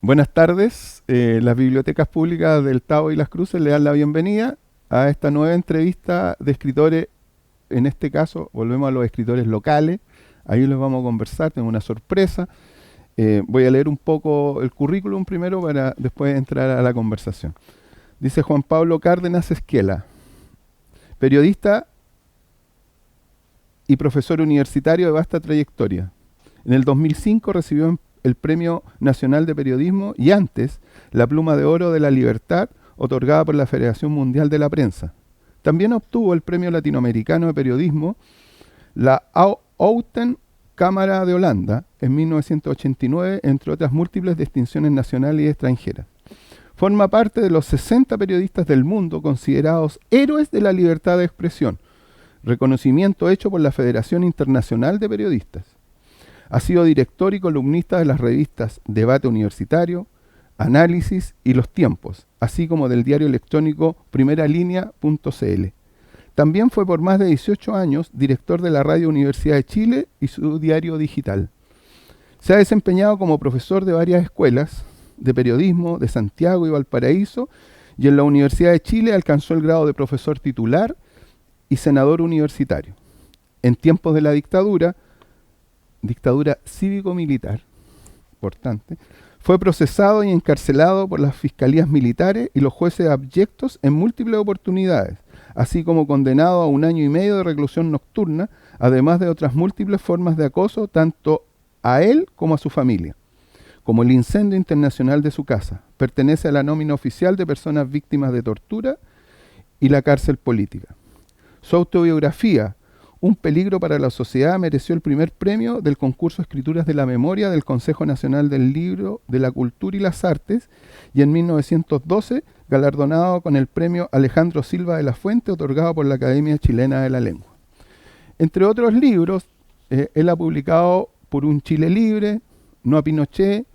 Buenas tardes. Las bibliotecas públicas del Tao y Las Cruces le dan la bienvenida a esta nueva entrevista de escritores. En este caso, volvemos a los escritores locales. Ahí les vamos a conversar, tengo una sorpresa. Voy a leer un poco el currículum primero para después entrar a la conversación. Dice Juan Pablo Cárdenas Esquela, periodista y profesor universitario de vasta trayectoria. En el 2005 recibió el Premio Nacional de Periodismo y antes la Pluma de Oro de la Libertad, otorgada por la Federación Mundial de la Prensa. También obtuvo el Premio Latinoamericano de Periodismo, la Outen Cámara de Holanda, en 1989, entre otras múltiples distinciones nacionales y extranjeras. Forma parte de los 60 periodistas del mundo considerados héroes de la libertad de expresión, reconocimiento hecho por la Federación Internacional de Periodistas. Ha sido director y columnista de las revistas Debate Universitario, Análisis y Los Tiempos, así como del diario electrónico primeralinea.cl. También fue por más de 18 años director de la Radio Universidad de Chile y su diario digital. Se ha desempeñado como profesor de varias escuelas de periodismo de Santiago y Valparaíso, y en la Universidad de Chile alcanzó el grado de profesor titular y senador universitario. En tiempos de la dictadura cívico-militar, importante, fue procesado y encarcelado por las fiscalías militares y los jueces abyectos en múltiples oportunidades, así como condenado a 1 año y medio de reclusión nocturna, además de otras múltiples formas de acoso tanto a él como a su familia, como el incendio internacional de su casa. Pertenece a la nómina oficial de personas víctimas de tortura y la cárcel política. Su autobiografía, Un peligro para la sociedad, mereció el primer premio del concurso Escrituras de la Memoria del Consejo Nacional del Libro, de la Cultura y las Artes, y en 1912 galardonado con el premio Alejandro Silva de la Fuente, otorgado por la Academia Chilena de la Lengua. Entre otros libros, él ha publicado Por un Chile Libre, No a Pinochet,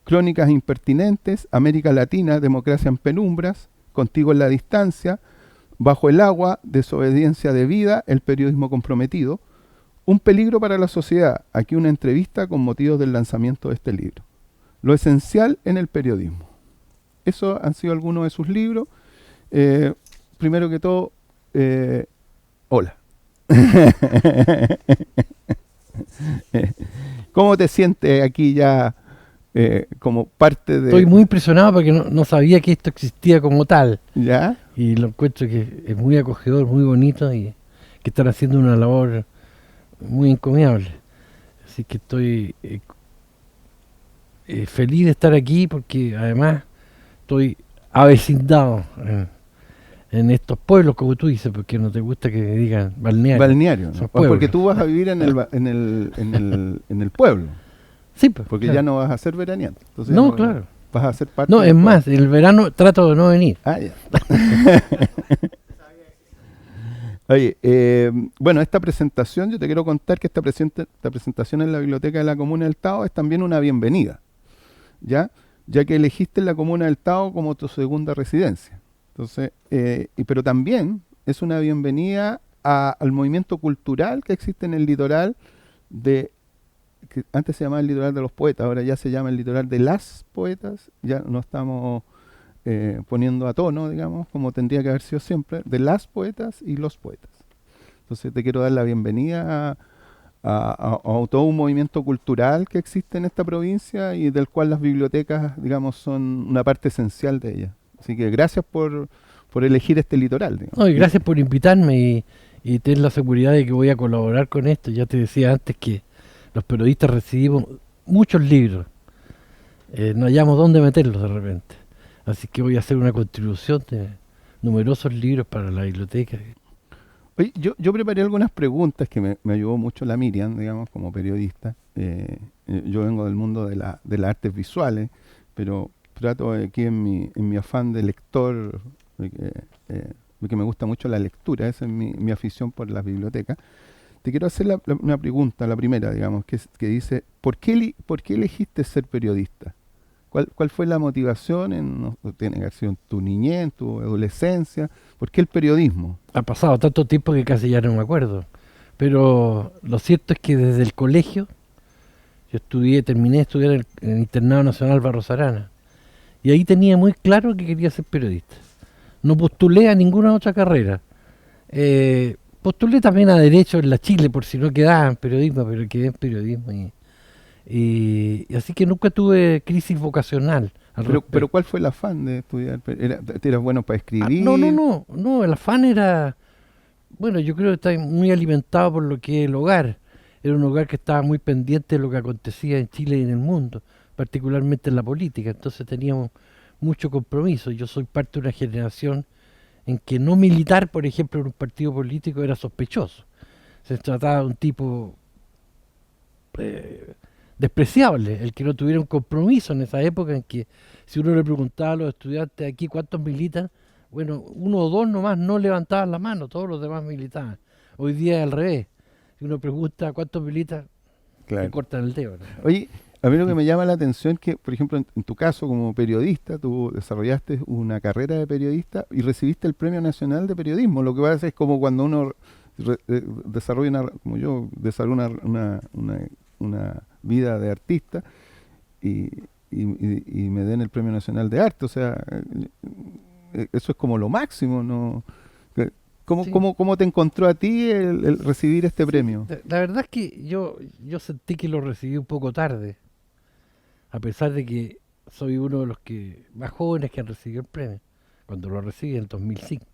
Crónicas Impertinentes, América Latina, Democracia en Penumbras, Contigo en la Distancia, Bajo el Agua, Desobediencia de Vida, El Periodismo Comprometido, Un peligro para la sociedad. Aquí una entrevista con motivos del lanzamiento de este libro. Lo esencial en el periodismo. Esos han sido algunos de sus libros. Primero que todo, hola. ¿Cómo te sientes aquí ya como parte de...? Estoy muy impresionado porque no sabía que esto existía como tal. ¿Ya? Y lo encuentro que es muy acogedor, muy bonito y que están haciendo una labor muy encomiable. Así que estoy feliz de estar aquí porque además estoy avecindado en estos pueblos, como tú dices, porque no te gusta que digan balneario. Balneario, ¿no? Porque tú vas a vivir en el pueblo. Sí, pues, porque claro. ya no vas a ser veraneante. Entonces No, claro. Vas a ser parte No, del es pueblo. más, el verano trato de no venir. Ah, ya. Oye, bueno, esta presentación, yo te quiero contar que esta presentación en la Biblioteca de la Comuna del Tao es también una bienvenida, ¿ya? Ya que elegiste la Comuna del Tao como tu segunda residencia. Entonces, pero también es una bienvenida al movimiento cultural que existe en el litoral que antes se llamaba el litoral de los poetas, ahora ya se llama el litoral de las poetas, ya no estamos poniendo a tono, digamos, como tendría que haber sido siempre, de las poetas y los poetas. Entonces te quiero dar la bienvenida a todo un movimiento cultural que existe en esta provincia y del cual las bibliotecas, digamos, son una parte esencial de ella. Así que gracias por elegir este litoral. Digamos. No, y gracias por invitarme y tener la seguridad de que voy a colaborar con esto. Ya te decía antes que los periodistas recibimos muchos libros, no hallamos dónde meterlos de repente. Así que voy a hacer una contribución de numerosos libros para la biblioteca. Oye, yo preparé algunas preguntas que me ayudó mucho la Miriam, digamos, como periodista. Yo vengo del mundo de las artes visuales, pero trato aquí en mi afán de lector, porque me gusta mucho la lectura, esa es mi afición por las bibliotecas. Te quiero hacer una pregunta, la primera, digamos, que dice, ¿por qué elegiste ser periodista? ¿Cuál fue la motivación? Tiene que haber sido en tu niñez, en tu adolescencia. ¿Por qué el periodismo? Ha pasado tanto tiempo que casi ya no me acuerdo. Pero lo cierto es que desde el colegio, terminé de estudiar en el Internado Nacional Barros Arana. Y ahí tenía muy claro que quería ser periodista. No postulé a ninguna otra carrera. Postulé también a Derecho en la Chile, por si no quedaba en periodismo, pero quedé en periodismo. Y así que nunca tuve crisis vocacional al Pero respecto. ¿cuál fue el afán de estudiar? ¿Eras bueno para No, escribir? no, el afán era, bueno, yo creo que está muy alimentado por lo que es el hogar. Era un hogar que estaba muy pendiente de lo que acontecía en Chile y en el mundo, particularmente en la política. Entonces teníamos mucho compromiso. Yo soy parte de una generación en que no militar, por ejemplo, en un partido político era sospechoso. Se trataba de un tipo eh, despreciable, el que no tuviera un compromiso en esa época en que si uno le preguntaba a los estudiantes aquí cuántos militan, bueno, uno o dos nomás no levantaban la mano, todos los demás militaban. Hoy día es al revés. Si uno pregunta cuántos militan, te Claro. cortan el dedo, ¿no? Oye, a mí lo que me llama la atención es que, por ejemplo, en tu caso como periodista, tú desarrollaste una carrera de periodista y recibiste el Premio Nacional de Periodismo. Lo que pasa es como cuando uno desarrolla como yo, desarrolla una vida de artista y, y me den el Premio Nacional de Arte. O sea, eso es como lo máximo, ¿no? ¿Cómo, Sí, cómo te encontró a ti el recibir este sí. premio? La verdad es que yo sentí que lo recibí un poco tarde, a pesar de que soy uno de los que más jóvenes que han recibido el premio, cuando lo recibí en el 2005.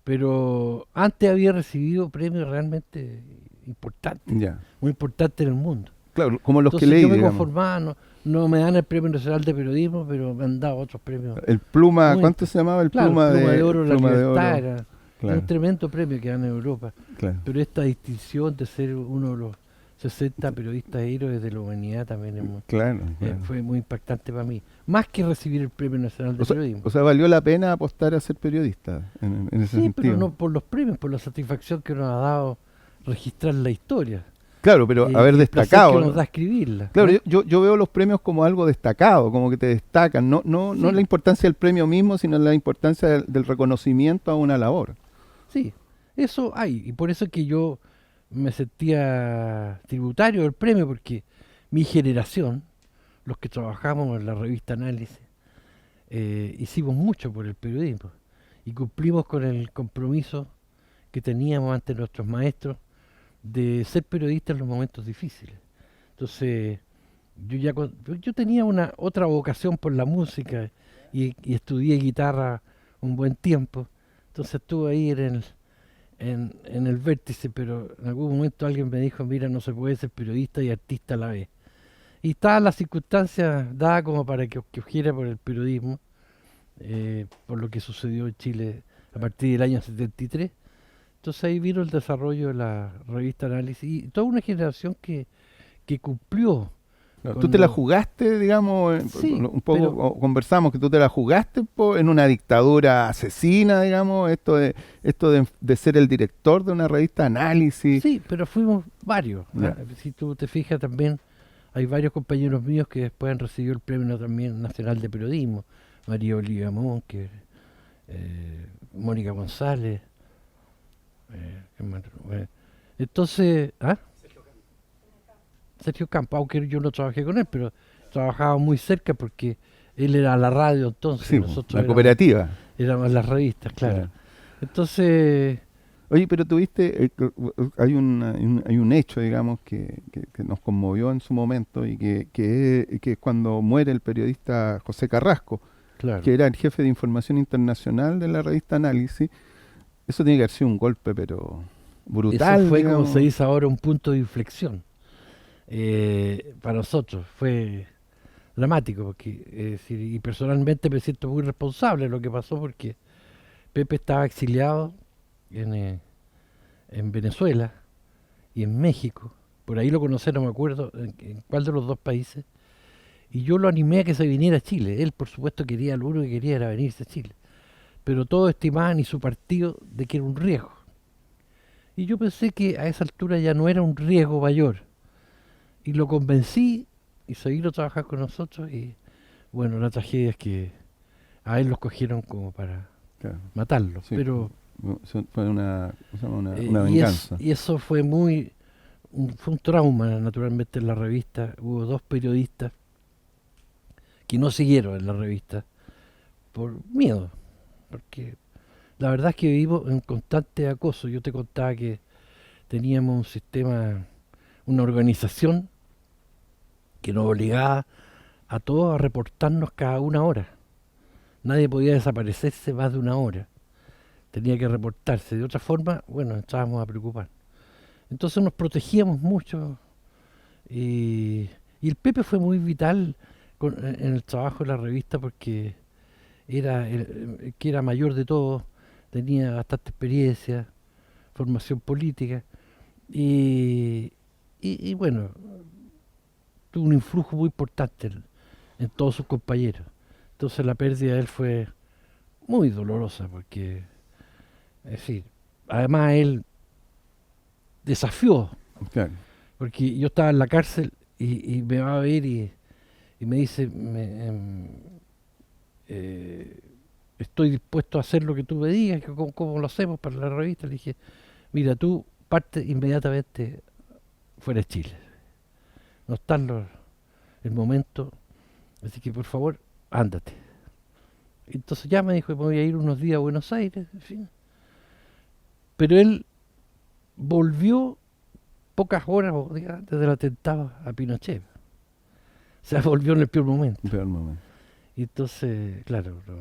Pero antes había recibido premios realmente importantes, Ya. muy importantes en el mundo. Claro, como los que Entonces leí, yo me digamos. conformaba, no me dan el Premio Nacional de Periodismo, pero me han dado otros premios El pluma, muy ¿cuánto se llamaba? El claro, pluma Pluma de Oro de la pluma de Libertad oro. era un Claro, tremendo premio que dan en Europa. claro. Pero esta distinción de ser uno de los 60 periodistas héroes de la humanidad también Claro, claro. fue muy impactante para mí. Más que recibir el Premio Nacional de Periodismo. O sea, valió la pena apostar a ser periodista en ese Sí, pero sentido. no por los premios, por la satisfacción que nos ha dado registrar la historia Claro, pero haber y el placer que destacado, nos ¿no? da escribirla. Claro, ¿Ah? yo veo los premios como algo destacado, como que te destacan, no la Sí, importancia del premio mismo, sino la importancia del reconocimiento a una labor. sí, eso hay. Y por eso es que yo me sentía tributario del premio, porque mi generación, los que trabajamos en la revista Análisis, hicimos mucho por el periodismo y cumplimos con el compromiso que teníamos ante nuestros maestros de ser periodistas en los momentos difíciles. Entonces, yo tenía una otra vocación por la música y estudié guitarra un buen tiempo. Entonces estuve ahí en el vértice, pero en algún momento alguien me dijo, mira, no se puede ser periodista y artista a la vez. Y estaban las circunstancias dadas como para que cogiera por el periodismo, por lo que sucedió en Chile a partir del año 73. Entonces ahí vino el desarrollo de la revista Análisis y toda una generación que cumplió Claro, tú con te la lo... jugaste, digamos, Sí, un poco pero conversamos que tú te la jugaste en una dictadura asesina, digamos, de ser el director de una revista Análisis. sí, pero fuimos varios. ¿Ah? Ya, Si tú te fijas también, hay varios compañeros míos que después han recibido el Premio también Nacional de Periodismo. María Olivia Monker, Mónica González. ¿Quién más? Entonces, ¿ah? Sergio Campo, aunque yo no trabajé con él, pero trabajaba muy cerca porque él era la radio entonces y sí, po, nosotros la cooperativa. éramos las revistas, claro. Claro. Entonces, Oye, pero tuviste, hay un hecho, digamos, que nos conmovió en su momento y que es cuando muere el periodista José Carrasco, claro, que era el jefe de información internacional de la revista Análisis. Eso tiene que haber sido un golpe, pero eso brutal, fue como se digamos. dice ahora un punto de inflexión. Para nosotros fue dramático porque, y personalmente me siento muy responsable de lo que pasó porque Pepe estaba exiliado en, eh, en Venezuela y en México. Por ahí lo conocí, no me acuerdo en cuál de los dos países. Y yo lo animé a que se viniera a Chile. Él, por supuesto, quería, lo único que quería era venirse a Chile. Pero todos estimaban y su partido de que era un riesgo. Y yo pensé que a esa altura ya no era un riesgo mayor. Y lo convencí y se vino a trabajar con nosotros. Y bueno, la tragedia es que a él los cogieron como para Claro, matarlo. sí, Pero eso fue ¿cómo se llama? Una venganza. y eso fue fue un trauma, naturalmente, en la revista. Hubo dos periodistas que no siguieron en la revista por miedo, porque la verdad es que vivimos en constante acoso. Yo te contaba que teníamos un sistema, una organización que nos obligaba a todos a reportarnos cada una hora. Nadie podía desaparecerse más de una hora. Tenía que reportarse. De otra forma, bueno, estábamos a preocupar. Entonces nos protegíamos mucho y el Pepe fue muy vital en el trabajo de la revista porque era el que era mayor de todos, tenía bastante experiencia, formación política y bueno, tuvo un influjo muy importante en todos sus compañeros. Entonces la pérdida de él fue muy dolorosa porque, es decir, además él desafió, Claro. porque yo estaba en la cárcel y me va a ver y me dice, estoy dispuesto a hacer lo que tú me digas, que cómo lo hacemos para la revista. Le dije, mira, tú parte inmediatamente fuera de Chile. No está el momento, así que por favor, ándate. Entonces ya me dijo, me voy a ir unos días a Buenos Aires, en fin. Pero él volvió pocas horas o días antes del atentado a Pinochet. O sea, volvió en el peor momento. Peor momento. Y entonces, claro, lo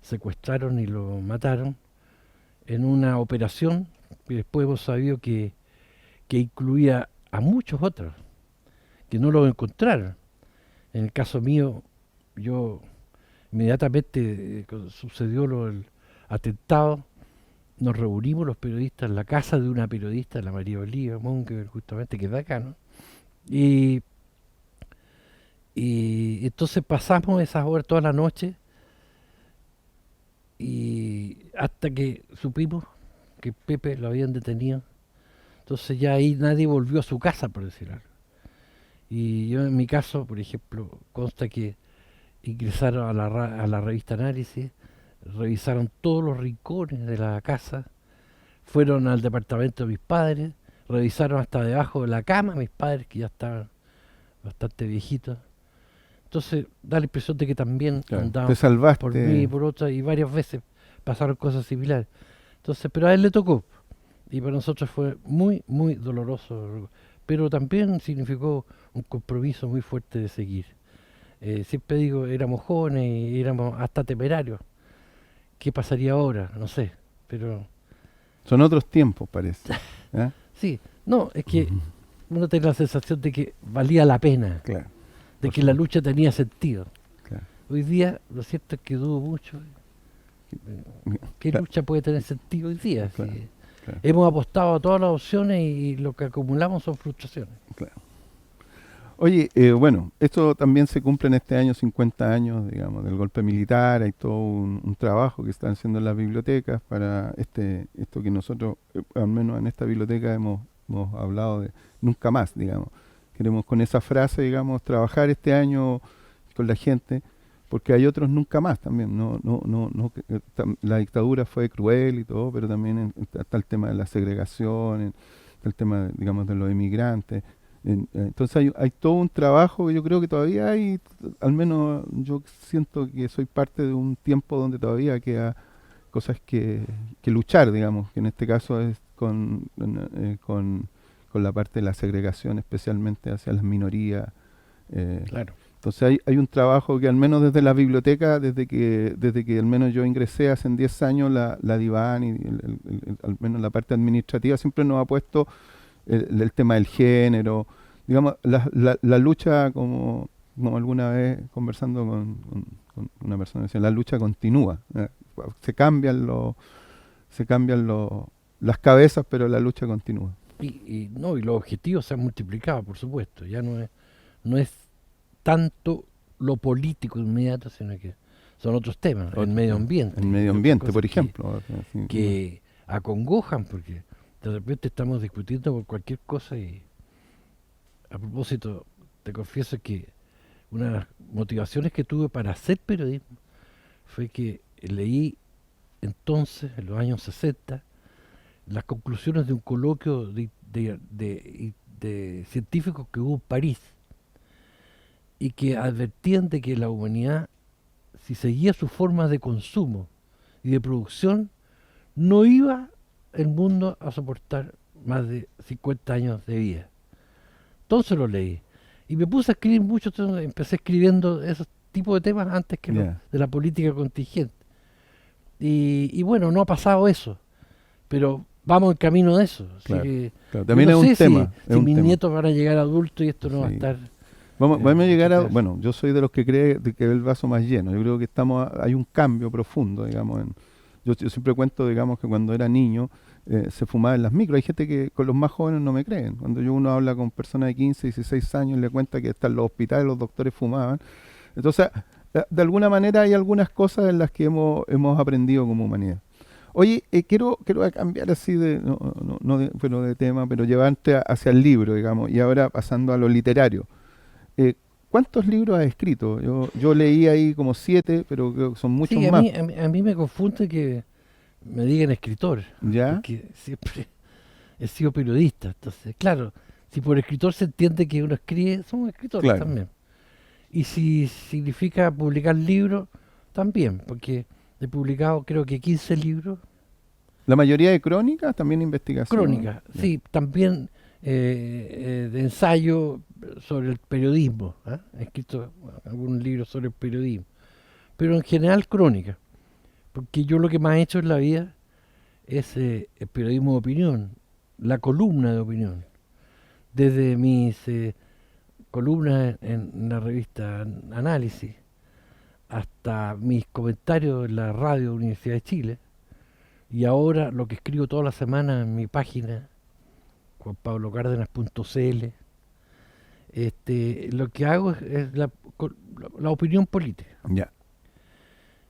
secuestraron y lo mataron en una operación que después hemos sabido que incluía a muchos otros, que no lo encontraron. En el caso mío, yo inmediatamente cuando sucedió el atentado, nos reunimos los periodistas en la casa de una periodista, la María Oliva Monge, justamente, que es de acá, ¿no? Y entonces pasamos esas horas toda la noche y hasta que supimos que Pepe lo habían detenido. Entonces ya ahí nadie volvió a su casa, por decir algo. Y yo en mi caso, por ejemplo, consta que ingresaron a la revista Análisis, revisaron todos los rincones de la casa, fueron al departamento de mis padres, revisaron hasta debajo de la cama mis padres, que ya estaban bastante viejitos. Entonces da la impresión de que también Claro. andaban Te salvaste. por mí y por otra, y varias veces pasaron cosas similares. Entonces, pero a él le tocó, y para nosotros fue muy, muy doloroso, pero también significó un compromiso muy fuerte de seguir. Siempre digo, éramos jóvenes y éramos hasta temerarios. ¿Qué pasaría ahora? No sé, pero Son otros tiempos, parece. ¿Eh? sí, no, es que uno tiene la sensación de que valía la pena, Claro. de Por que la supuesto. lucha tenía sentido. Claro. Hoy día, lo cierto es que dudo mucho. ¿Qué Claro. lucha puede tener sentido hoy día? Claro, Si claro. hemos apostado a todas las opciones y lo que acumulamos son frustraciones. Claro. Oye, bueno, esto también se cumple en este año 50 años, digamos, del golpe militar. Hay todo un trabajo que están haciendo en las bibliotecas para esto que nosotros, al menos en esta biblioteca, hemos hablado de nunca más, digamos. Queremos con esa frase, digamos, trabajar este año con la gente, porque hay otros nunca más también. La dictadura fue cruel y todo, pero también está el tema de la segregación, está el tema, digamos, de los inmigrantes. Entonces hay todo un trabajo que yo creo que todavía hay, al menos yo siento que soy parte de un tiempo donde todavía queda cosas que luchar, digamos, que en este caso es con la parte de la segregación, especialmente hacia las minorías. Claro. Entonces hay un trabajo que al menos desde la biblioteca, desde que al menos yo ingresé hace 10 años, la DIVAN y al menos la parte administrativa siempre nos ha puesto el tema del género, digamos, la lucha, como alguna vez conversando con una persona, decía, la lucha continúa, se cambian las cabezas, pero la lucha continúa. Y los objetivos se han multiplicado, por supuesto. Ya no es tanto lo político inmediato, sino que son otros temas, el medio ambiente. El medio ambiente, por ejemplo. Que acongojan, porque de repente estamos discutiendo por cualquier cosa y a propósito, te confieso que una de las motivaciones que tuve para hacer periodismo fue que leí entonces, en los años 60, las conclusiones de un coloquio de científicos que hubo en París. y que advertían de que la humanidad, si seguía sus formas de consumo y de producción, no iba el mundo a soportar más de 50 años de vida. Entonces lo leí. Y me puse a escribir mucho, entonces empecé escribiendo esos tipos de temas antes que Ya. de la política contingente. Y bueno, no ha pasado eso, pero vamos en camino de eso. Así Claro, que claro. yo También no es un sé tema. es si un mis tema. nietos van a llegar adultos y esto no va a Sí. estar... Vamos a llegar a, quizás. bueno, yo soy de los que cree que ve el vaso más lleno. Yo creo que hay un cambio profundo, digamos. Yo siempre cuento, digamos, que cuando era niño se fumaba en las micros. Hay gente que con los más jóvenes no me creen. Cuando uno habla con personas de 15, 16 años, le cuenta que hasta en los hospitales los doctores fumaban. Entonces, de alguna manera hay algunas cosas en las que hemos aprendido como humanidad. Oye, quiero cambiar así pero de tema, pero llevarte hacia el libro, digamos, y ahora pasando a lo literario. Eh, ¿Cuántos libros has escrito? Yo leí ahí como 7, pero creo que son muchos Sí, más. a mí me confunde que me digan escritor, ¿Ya? porque siempre he sido periodista. Entonces, claro, si por escritor se entiende que uno escribe, somos escritores Claro. también. Y si significa publicar libros, también, porque he publicado creo que 15 libros, La mayoría de crónicas, también investigación. crónicas, Ya. sí, también de ensayo sobre el periodismo. ¿Ah? He escrito algunos libros sobre el periodismo, pero en general crónicas, porque yo lo que más he hecho en la vida es el periodismo de opinión, la columna de opinión. Desde mis columnas en la revista Análisis, hasta mis comentarios en la radio Universidad de Chile, y ahora lo que escribo toda la semana en mi página, juanpablocárdenas.cl, lo que hago es la opinión política. Ya.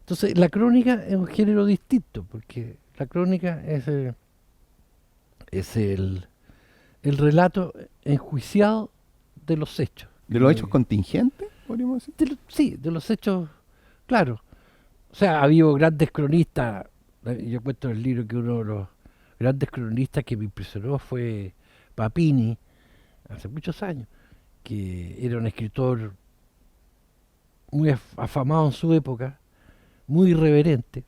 Entonces, la crónica es un género distinto, porque la crónica es el relato enjuiciado de los hechos. ¿De los hechos contingentes, podríamos decir? Sí, de los hechos, claro. O sea, ha habido grandes cronistas. Yo cuento en el libro que uno de los grandes cronistas que me impresionó fue Papini, hace muchos años, que era un escritor muy afamado en su época, muy irreverente,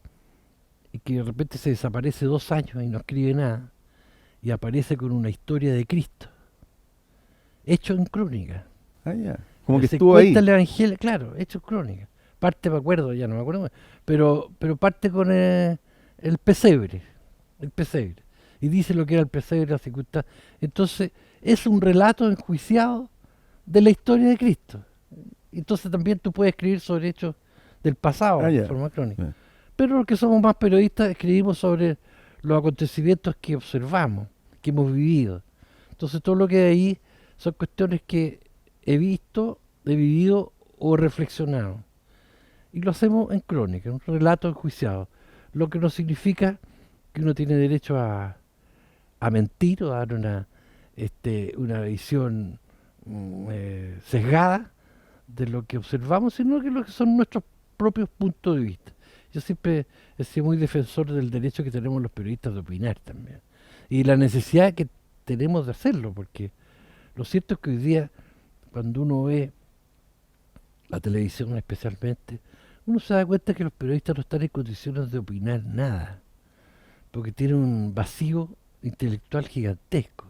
y que de repente se desaparece 2 años y no escribe nada, y aparece con una historia de Cristo, hecho en crónica. Ah, ya. Como que Se estuvo cuenta ahí. el Evangelio, claro, hecho en crónica. Parte, me acuerdo, ya no me acuerdo, pero parte con el pesebre, y dice lo que era el pesebre, la circunstancia. Entonces, es un relato enjuiciado de la historia de Cristo. Entonces también tú puedes escribir sobre hechos del pasado, Ah, de ya. forma crónica. Ya. Pero los que somos más periodistas escribimos sobre los acontecimientos que observamos, que hemos vivido. Entonces todo lo que hay ahí son cuestiones que he visto, he vivido o reflexionado. Y lo hacemos en crónica, un relato enjuiciado. Lo que no significa que uno tiene derecho a mentir o a dar una visión sesgada de lo que observamos, sino que lo que son nuestros propios puntos de vista. Yo siempre he sido muy defensor del derecho que tenemos los periodistas de opinar también. Y la necesidad que tenemos de hacerlo, porque lo cierto es que hoy día, cuando uno ve la televisión especialmente, uno se da cuenta que los periodistas no están en condiciones de opinar nada, porque tienen un vacío intelectual gigantesco.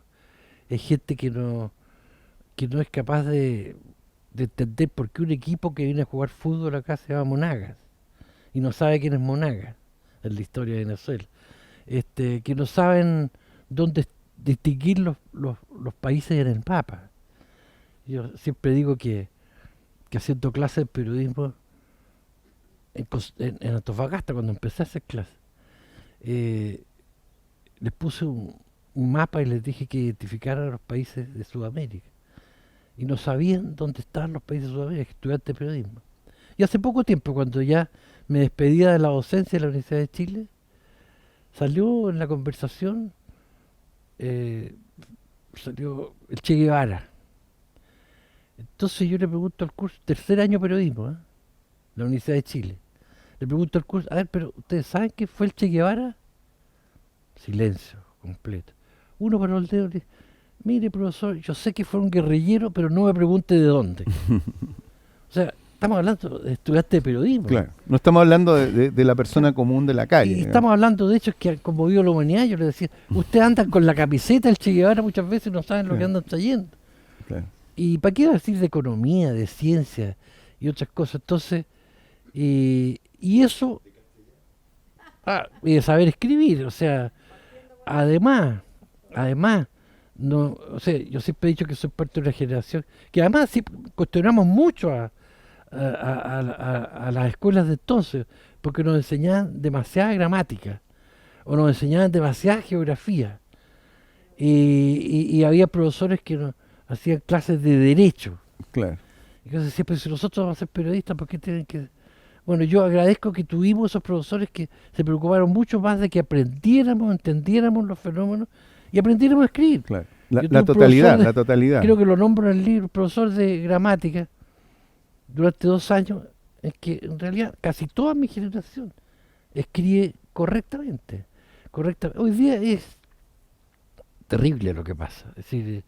Hay gente que no es capaz de entender por qué un equipo que viene a jugar fútbol acá se llama Monagas y no sabe quién es Monagas en la historia de Venezuela. Que no saben dónde distinguir los países en el mapa. Yo siempre digo que haciendo clases de periodismo en Antofagasta, cuando empecé a hacer clases, les puse un mapa y les dije que identificaran a los países de Sudamérica. Y no sabían dónde estaban los países de Sudamérica, estudiantes de periodismo. Y hace poco tiempo, cuando ya me despedía de la docencia de la Universidad de Chile, salió en la conversación, salió el Che Guevara. Entonces yo le pregunto al curso, tercer año de periodismo, la Universidad de Chile, le pregunto al curso, a ver, pero ¿ustedes saben qué fue el Che Guevara? Silencio completo. Uno paró el dedo y le dice, mire profesor, yo sé que fue un guerrillero, pero no me pregunte de dónde. O sea, estamos hablando de estudiantes de periodismo. Claro. No estamos hablando de la persona común de la calle. Y estamos hablando de hechos que han conmovido la humanidad. Yo le decía, ustedes andan con la camiseta del Che Guevara muchas veces y no saben lo que andan trayendo. Claro. ¿Y para qué decir de economía, de ciencia y otras cosas? Entonces, y eso, y de saber escribir, o sea, además, no, o sea, yo siempre he dicho que soy parte de una generación que además sí cuestionamos mucho a las escuelas de entonces, porque nos enseñaban demasiada gramática o nos enseñaban demasiada geografía y había profesores que nos hacían clases de derecho. Claro. Entonces siempre si nosotros vamos a ser periodistas, ¿por qué tienen que...? Bueno, yo agradezco que tuvimos esos profesores que se preocuparon mucho más de que aprendiéramos, entendiéramos los fenómenos y aprendiéramos a escribir. Claro. Yo tuve La un totalidad, profesor de- la totalidad. Creo que lo nombro en el libro, profesor de gramática, durante 2 años, es que en realidad casi toda mi generación escribe correctamente. Hoy día es terrible lo que pasa. Es decir,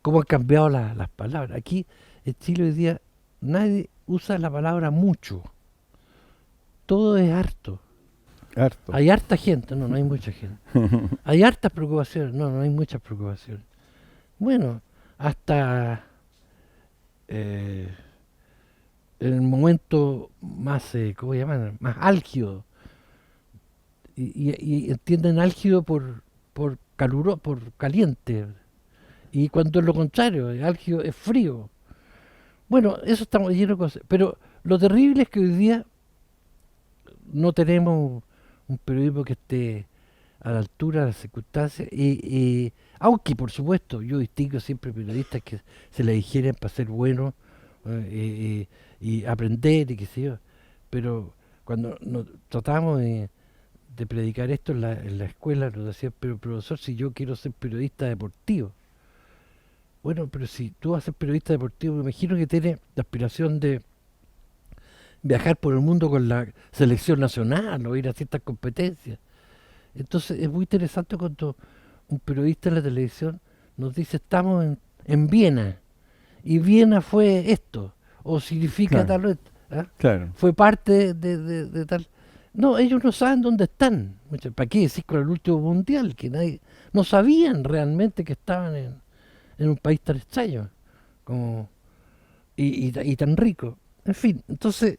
cómo han cambiado las palabras. Aquí en Chile hoy día nadie usa la palabra mucho. Todo es harto. Harto. Hay harta gente, no hay mucha gente. Hay hartas preocupaciones, no hay muchas preocupaciones. Bueno, hasta en el momento más, ¿cómo llaman? Más álgido. Y entienden álgido por por caliente. Y cuando es lo contrario, el álgido es frío. Bueno, eso estamos llenos de cosas. Pero lo terrible es que hoy día no tenemos un periodismo que esté a la altura de las circunstancias. Aunque, por supuesto, yo distingo siempre periodistas que se les digieren para ser buenos y aprender y qué sé yo. Pero cuando tratamos de predicar esto en la escuela, nos decían, pero profesor, si yo quiero ser periodista deportivo. Bueno, pero si tú vas a ser periodista deportivo, me imagino que tienes la aspiración de viajar por el mundo con la selección nacional o ir a ciertas competencias. Entonces es muy interesante cuando un periodista en la televisión nos dice estamos en Viena y Viena fue esto o significa Claro. tal o esto, ¿ah? Claro. Fue parte de tal. No, ellos no saben dónde están. ¿Para qué decir con el último mundial? Que nadie no sabían realmente que estaban en un país tan extraño como y tan rico. En fin, entonces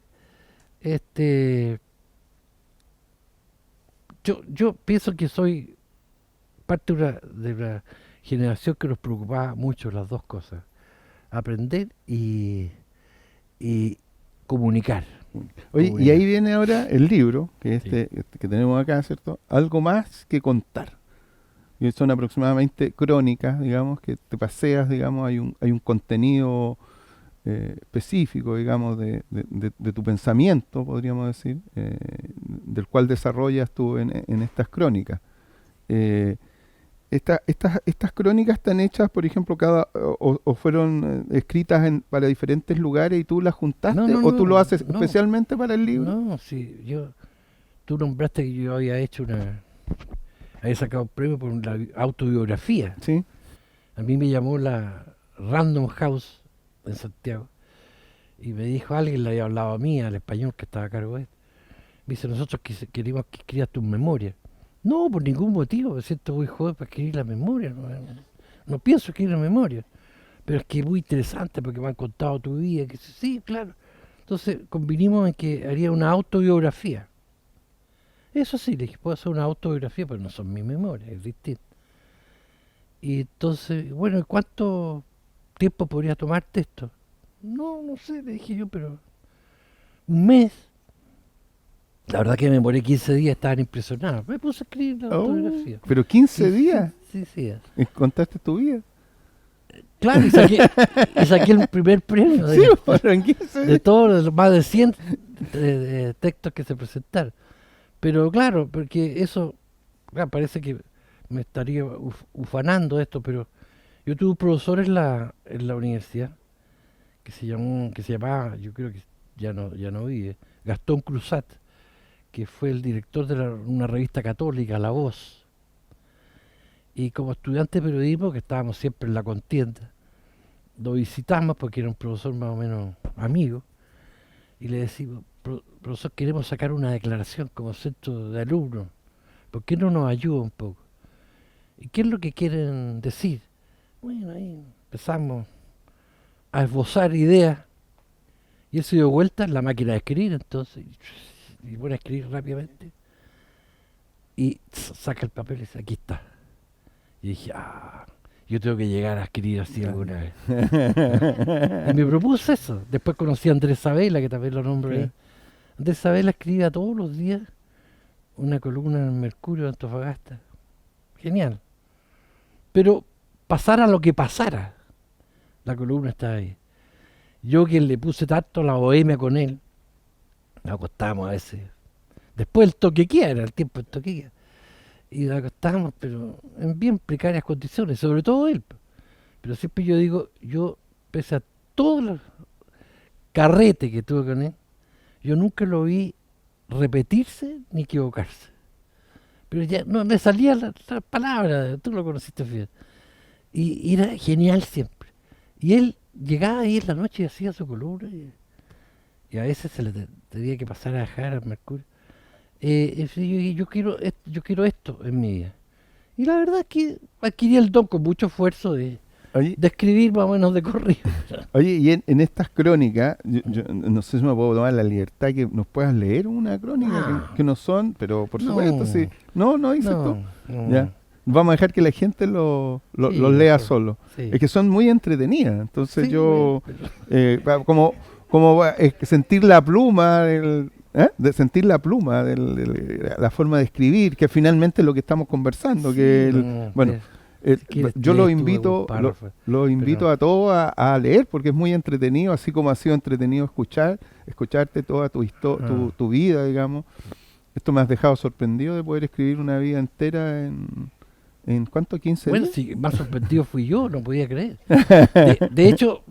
yo pienso que soy parte de una generación que nos preocupaba mucho las dos cosas, aprender y comunicar. Oye, y Comunicar. ahí viene ahora el libro, que Sí. este que tenemos acá, ¿cierto? Algo más que contar. Y son aproximadamente crónicas, digamos, que te paseas, digamos, hay un contenido específico, digamos, de tu pensamiento, podríamos decir, del cual desarrollas tú en estas crónicas. Eh, estas crónicas están hechas, por ejemplo, o fueron escritas para diferentes lugares y tú las juntaste, o tú lo haces no, especialmente para el libro. no, sí, tú nombraste que yo había había sacado un premio por una autobiografía. ¿Sí? A mí me llamó la Random House en Santiago y me dijo, alguien le había hablado a mí, al español que estaba a cargo de esto. Me dice, nosotros queríamos que escribas tus memorias. No, por ningún motivo, me siento muy joven para escribir la memoria. No pienso escribir la memoria. Pero es que es muy interesante porque me han contado tu vida. Sí, claro. Entonces convinimos en que haría una autobiografía. Eso sí, le dije, puedo hacer una autobiografía, pero no son mis memorias, es distinto. Y entonces, bueno, ¿y cuánto tiempo podría tomarte esto? No sé, le dije yo, pero un mes. La verdad que me demoré 15 días, estaban impresionados. Me puse a escribir la Oh, autobiografía. pero 15 Sí, días Sí. contaste tu vida. Claro, y saqué el primer premio Sí, pero en 15 de días. todos los más de 100 textos que se presentaron. Pero claro, porque eso, parece que me estaría ufanando esto, pero yo tuve un profesor en la universidad que se llamaba, yo creo que ya no vive, Gastón Cruzat, que fue el director de una revista católica, La Voz. Y como estudiante de periodismo, que estábamos siempre en la contienda, lo visitamos porque era un profesor más o menos amigo, y le decimos, profesor, queremos sacar una declaración como centro de alumnos, ¿por qué no nos ayuda un poco? ¿Y qué es lo que quieren decir? Bueno, ahí empezamos a esbozar ideas, y él se dio vuelta en la máquina de escribir, entonces, y pone a escribir rápidamente, y saca el papel y dice, aquí está. Y dije, yo tengo que llegar a escribir así alguna vez. Y me propuse eso. Después conocí a Andrés Sabela, que también lo nombro ahí. Andrés Sabela escribía todos los días una columna en el Mercurio de Antofagasta. Genial. Pero pasara lo que pasara, la columna estaba ahí. Yo que le puse tanto a la bohemia con él, nos acostábamos a veces. Después el toque queda, era el tiempo del toque queda. Y nos acostábamos, pero en bien precarias condiciones, sobre todo él. Pero siempre yo digo, yo, pese a todo el carrete que tuve con él, yo nunca lo vi repetirse ni equivocarse. Pero ya no le salía la palabra, tú lo conociste bien. Y era genial siempre. Y él llegaba ahí en la noche y hacía su columna, y a veces se le tenía que pasar a dejar al Mercurio. Yo quiero esto en mi vida. Y la verdad es que adquirí el don con mucho esfuerzo de escribir más o menos de corrido. Oye, y en estas crónicas, yo no sé si me puedo tomar la libertad que nos puedas leer una crónica que no son, pero por supuesto sí. No dices tú. Ya. Vamos a dejar que la gente lo lea solo. Sí. Es que son muy entretenidas. Entonces como sentir la pluma de sentir la pluma, la forma de escribir, que finalmente es lo que estamos conversando. Yo los invito a todos a leer, porque es muy entretenido, así como ha sido entretenido escucharte toda tu vida, digamos. Esto me has dejado sorprendido de poder escribir una vida entera en ¿cuánto? 15 días. Bueno, sí, más sorprendido fui yo, no podía creer. De hecho,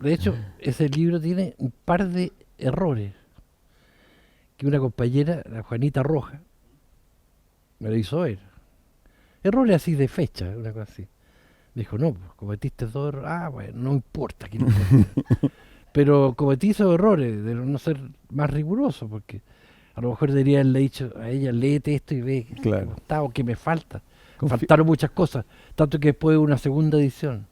ese libro tiene un par de errores que una compañera, la Juanita Roja, me lo hizo ver. Errores así de fecha, una cosa así. Me dijo, no, pues, cometiste 2 errores. Bueno, no importa. Pero cometí esos errores de no ser más riguroso, porque a lo mejor debería haberle dicho a ella, léete esto y ve que me falta. Faltaron muchas cosas, tanto que después una segunda edición.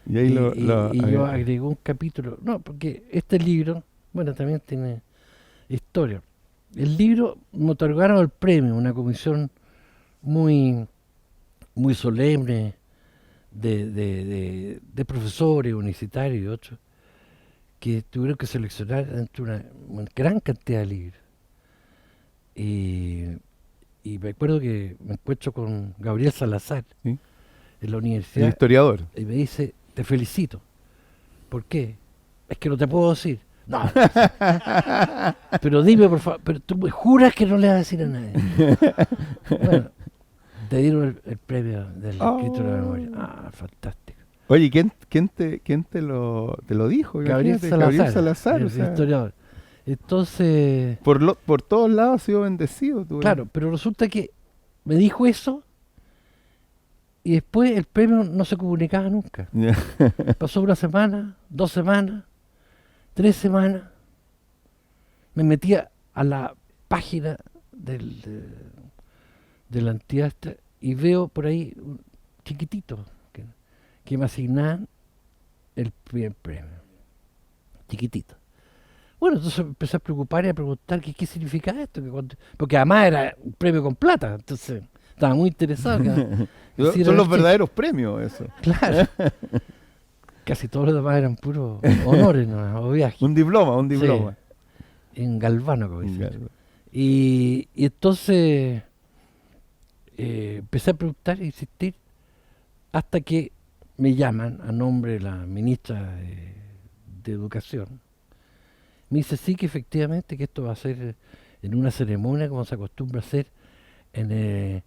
Y ahí yo agregó un capítulo. No, porque este libro, bueno, también tiene historia. El libro me otorgaron el premio, una comisión muy, muy solemne de profesores universitarios y otros, que tuvieron que seleccionar entre una gran cantidad de libros. Y me acuerdo que me encuentro con Gabriel Salazar en la universidad. El historiador. Y me dice, te felicito. ¿Por qué? Es que no te puedo decir. No. Pero dime, por favor, pero tú me juras que no le vas a decir a nadie. Bueno, te dieron el premio del escrito de la memoria. Fantástico. Oye, ¿quién te lo dijo? Gabriel Salazar, el historiador. Entonces... Por todos lados ha sido bendecido. Claro, pero resulta que me dijo eso y después el premio no se comunicaba nunca. Pasó una semana, 2 semanas, 3 semanas. Me metía a la página de la entidad y veo por ahí un chiquitito que me asignaban el primer premio. Chiquitito. Bueno, entonces empecé a preocupar y a preguntar qué significaba esto. Porque además era un premio con plata, entonces estaba muy interesado. Son los verdaderos premios, eso. Claro. Casi todos los demás eran puros honores, ¿no? O viajes. Un diploma. Sí, en Galvano, como dicen. Y entonces empecé a preguntar e insistir hasta que me llaman a nombre de la ministra de Educación. Me dice, sí, que efectivamente que esto va a ser en una ceremonia como se acostumbra a hacer en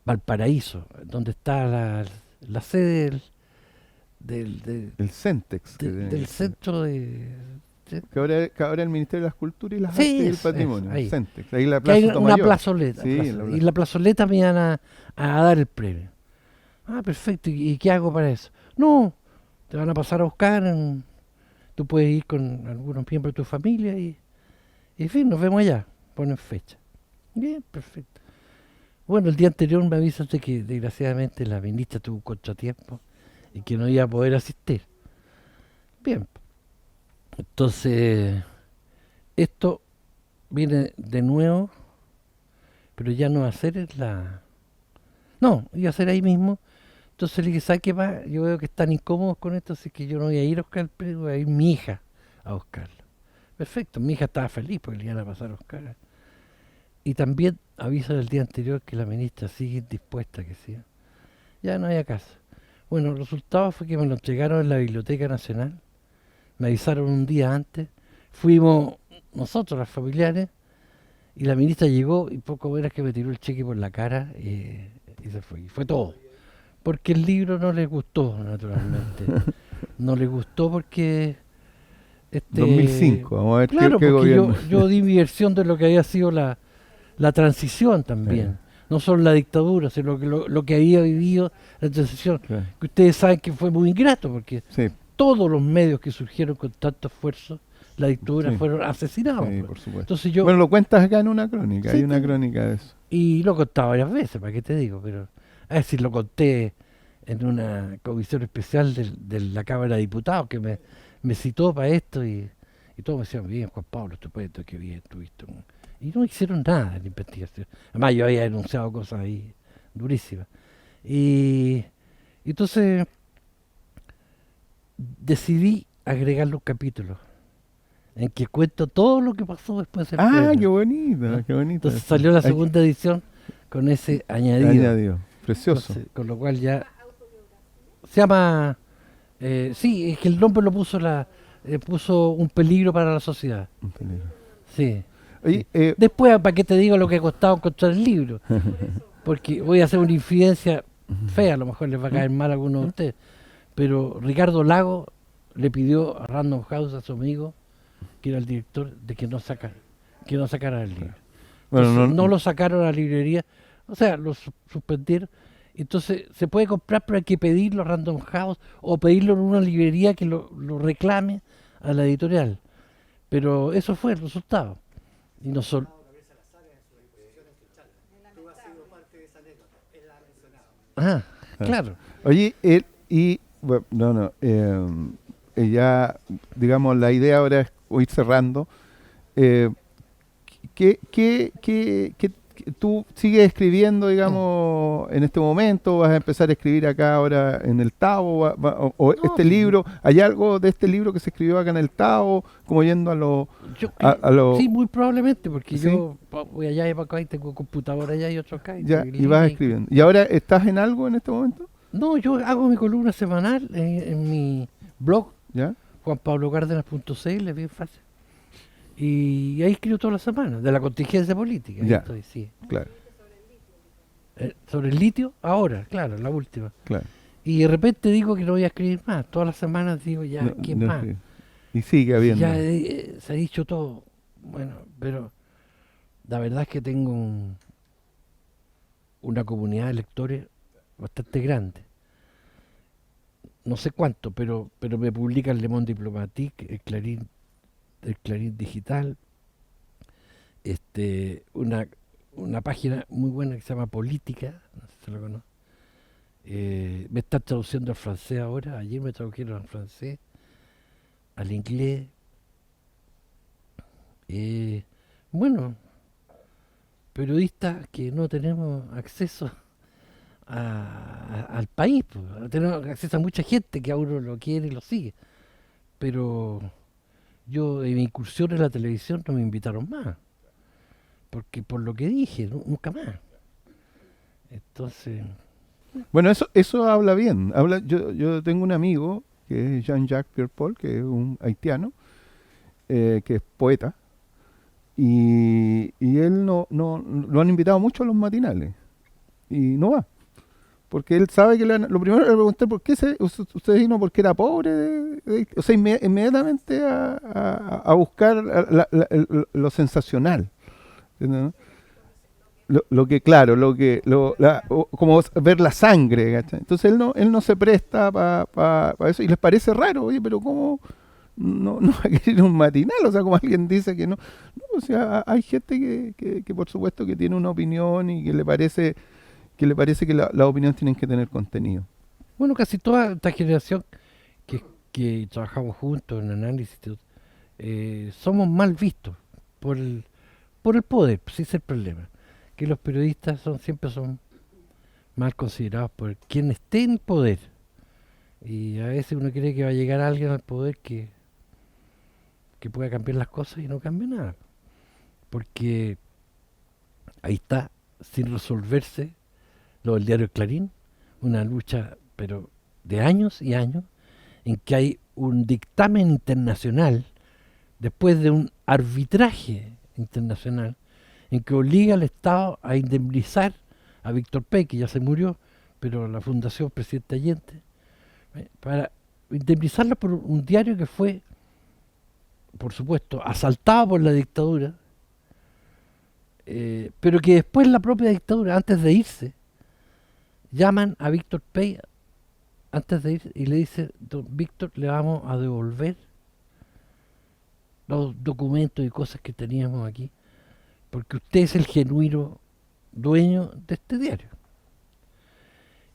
Valparaíso, donde está la sede el CENTEX. del centro que ahora el Ministerio de las Culturas y las Artes y el Patrimonio. Ahí. CENTEX, ahí la Plaza hay una plazoleta. Y la plazoleta me iban a dar el premio. Perfecto. ¿Y qué hago para eso? No, te van a pasar a buscar tú puedes ir con algunos miembros de tu familia y en fin, nos vemos allá, ponen fecha. Bien, perfecto. Bueno, el día anterior me avisan de que desgraciadamente la ministra tuvo un contratiempo y que no iba a poder asistir. Bien, entonces esto viene de nuevo, pero ya no va a ser en la... No, iba a ser ahí mismo. Entonces le dije, ¿sabes qué más? Yo veo que están incómodos con esto, así que yo no voy a ir a buscar el premio, voy a ir mi hija a buscarlo. Perfecto, mi hija estaba feliz porque le iban a pasar a buscar. Y también aviso del día anterior que la ministra sigue indispuesta, que sea. Ya no había caso. Bueno, el resultado fue que me lo entregaron en la Biblioteca Nacional, me avisaron un día antes, fuimos nosotros, las familiares, y la ministra llegó y poco menos que me tiró el cheque por la cara y se fue. Y fue todo. Porque el libro no les gustó, naturalmente. No les gustó porque... 2005, vamos a ver claro, qué porque gobierno. yo di mi versión de lo que había sido la transición también. No solo la dictadura, sino lo que había vivido la transición. Claro. Que ustedes saben que fue muy ingrato, porque Sí, todos los medios que surgieron con tanto esfuerzo, la dictadura Sí. fueron asesinados. sí, pues. por supuesto. Entonces yo, Bueno, lo cuentas acá en una crónica, Sí, hay una sí. crónica de eso. y lo he contado varias veces, ¿para qué te digo? Pero a ver si lo conté en una comisión especial de la Cámara de Diputados, que me citó para esto, y todos me decían, bien, Juan Pablo, estupendo, qué bien, tuviste. Y no hicieron nada en la investigación. Además, yo había denunciado cosas ahí durísimas. Y entonces decidí agregar los capítulos en que cuento todo lo que pasó después del Ah, premio. qué bonito, ¿Ah? qué bonito. Entonces salió la segunda edición con ese añadido. Añadido. Precioso. Entonces, con lo cual ya se llama... sí, es que el nombre lo puso puso un peligro para la sociedad. Un peligro. Sí. Oye, Después, ¿para qué te digo lo que ha costado encontrar el libro? Porque voy a hacer una infidencia fea, a lo mejor les va a caer mal a algunos de ustedes. Pero Ricardo Lago le pidió a Random House, a su amigo, que era el director, de que no sacara el libro. bueno, Entonces, no lo sacaron a la librería, o sea, lo suspendieron. Entonces, se puede comprar, pero hay que pedirlo a Random House o pedirlo en una librería que lo reclame a la editorial. Pero eso fue el resultado. Y no solo... Ah, claro. Oye, bueno, ya, digamos, la idea ahora es ir cerrando. ¿Qué tú sigues escribiendo, digamos, en este momento? ¿Vas a empezar a escribir acá ahora en el Tavo? ¿O No, este sí. libro? ¿Hay algo de este libro que se escribió acá en el Tavo? Como yendo a lo... Yo a lo sí, muy probablemente, porque ¿Sí? yo voy allá y para acá y tengo computadora allá y otro acá. ya, tengo y vas línea escribiendo. ¿Y ahora estás en algo en este momento? No, yo hago mi columna semanal en mi blog, ¿Ya? juanpablocárdenas.cl, bien fácil. Y ahí escribo todas las semanas, de la contingencia política. Ahí Ya. estoy, sí. Claro, Sobre el litio, ahora, claro, la última. claro. Y de repente digo que no voy a escribir más. Todas las semanas digo ya, No- ¿quién no más? sé. Y sigue habiendo. Ya se ha dicho todo. Bueno, pero la verdad es que tengo una comunidad de lectores bastante grande. No sé cuánto, pero me publica el Le Monde Diplomatique, el Clarín Digital, una página muy buena que se llama Política, no sé si lo conoce. Me están traduciendo al francés ahora, ayer me tradujeron al francés, al inglés. Bueno, periodistas que no tenemos acceso al país, pues. Tenemos acceso a mucha gente que a uno lo quiere y lo sigue, pero yo en mi incursión en la televisión no me invitaron más, porque por lo que dije, nunca más. Entonces, Bueno, eso habla bien. Yo tengo un amigo que es Jean-Jacques Pierre-Paul, que es un haitiano, que es poeta, y él no lo han invitado mucho a los matinales, y no va. Porque él sabe que lo primero le pregunté por qué usted vino porque era pobre, o sea, inmediatamente a buscar lo sensacional. ¿No? Como ver la sangre, ¿cachai? Entonces él no se presta para eso y les parece raro, oye, pero ¿cómo no va a querer un matinal, o sea, como alguien dice que no. No, o sea, hay gente que por supuesto que tiene una opinión y que le parece que las opiniones tienen que tener contenido. Bueno, casi toda esta generación que trabajamos juntos en análisis, somos mal vistos por el poder, pues ese es el problema. Que los periodistas siempre son mal considerados por quien esté en el poder. Y a veces uno cree que va a llegar alguien al poder que pueda cambiar las cosas y no cambia nada. Porque ahí está, sin resolverse, lo del diario Clarín, una lucha, pero de años y años, en que hay un dictamen internacional, después de un arbitraje internacional, en que obliga al Estado a indemnizar a Víctor Pey, que ya se murió, pero la Fundación Presidente Allende, para indemnizarlo por un diario que fue, por supuesto, asaltado por la dictadura, pero que después la propia dictadura, antes de irse, llaman a Víctor Pey antes de ir y le dicen: don Víctor, le vamos a devolver los documentos y cosas que teníamos aquí, porque usted es el genuino dueño de este diario.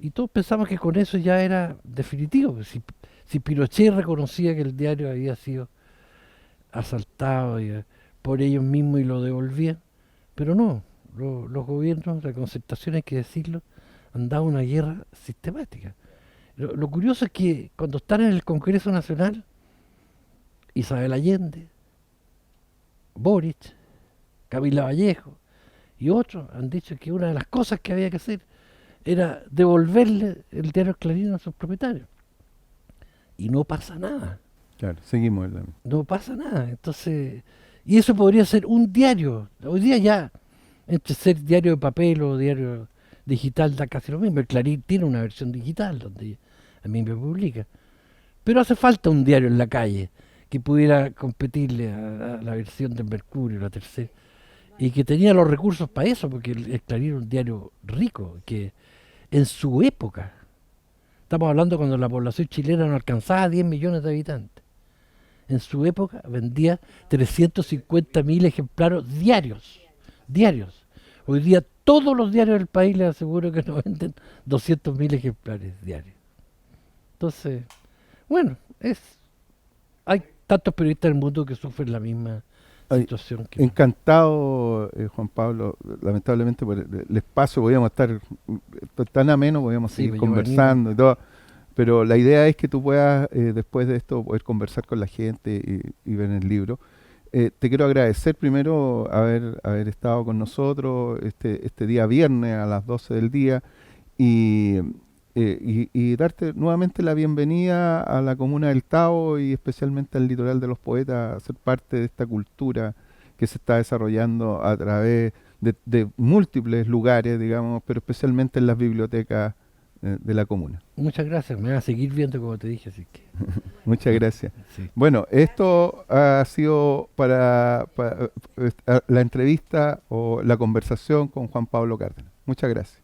Y todos pensamos que con eso ya era definitivo. Si Pinochet reconocía que el diario había sido asaltado por ellos mismos y lo devolvían, pero no, los gobiernos, la concertación, hay que decirlo, han dado una guerra sistemática. Lo curioso es que cuando están en el Congreso Nacional, Isabel Allende, Boric, Camila Vallejo y otros han dicho que una de las cosas que había que hacer era devolverle el diario Clarín a sus propietarios. Y no pasa nada. Claro, seguimos. No pasa nada. Entonces, y eso podría ser un diario. Hoy día ya, entre ser diario de papel o diario digital, da casi lo mismo. El Clarín tiene una versión digital donde a mí me publica. Pero hace falta un diario en la calle que pudiera competirle a la versión del Mercurio, la Tercera, y que tenía los recursos para eso, porque el Clarín era un diario rico, que en su época, estamos hablando cuando la población chilena no alcanzaba 10 millones de habitantes, en su época vendía 350.000 ejemplares diarios. Hoy día todos los diarios del país les aseguro que nos venden 200.000 ejemplares diarios. Entonces, bueno, hay tantos periodistas en el mundo que sufren la misma situación. Encantado, Juan Pablo. Lamentablemente por el espacio podíamos estar tan ameno, podíamos seguir conversando y todo, pero la idea es que tú puedas, después de esto, poder conversar con la gente y ver el libro. Te quiero agradecer primero haber estado con nosotros este día viernes a las 12 del día y darte nuevamente la bienvenida a la comuna del Tao y especialmente al Litoral de los Poetas, a ser parte de esta cultura que se está desarrollando a través de múltiples lugares, digamos, pero especialmente en las bibliotecas de la comuna. Muchas gracias, me voy a seguir viendo como te dije, así que... Muchas gracias. Sí. Bueno, esto ha sido para la entrevista o la conversación con Juan Pablo Cárdenas. Muchas gracias.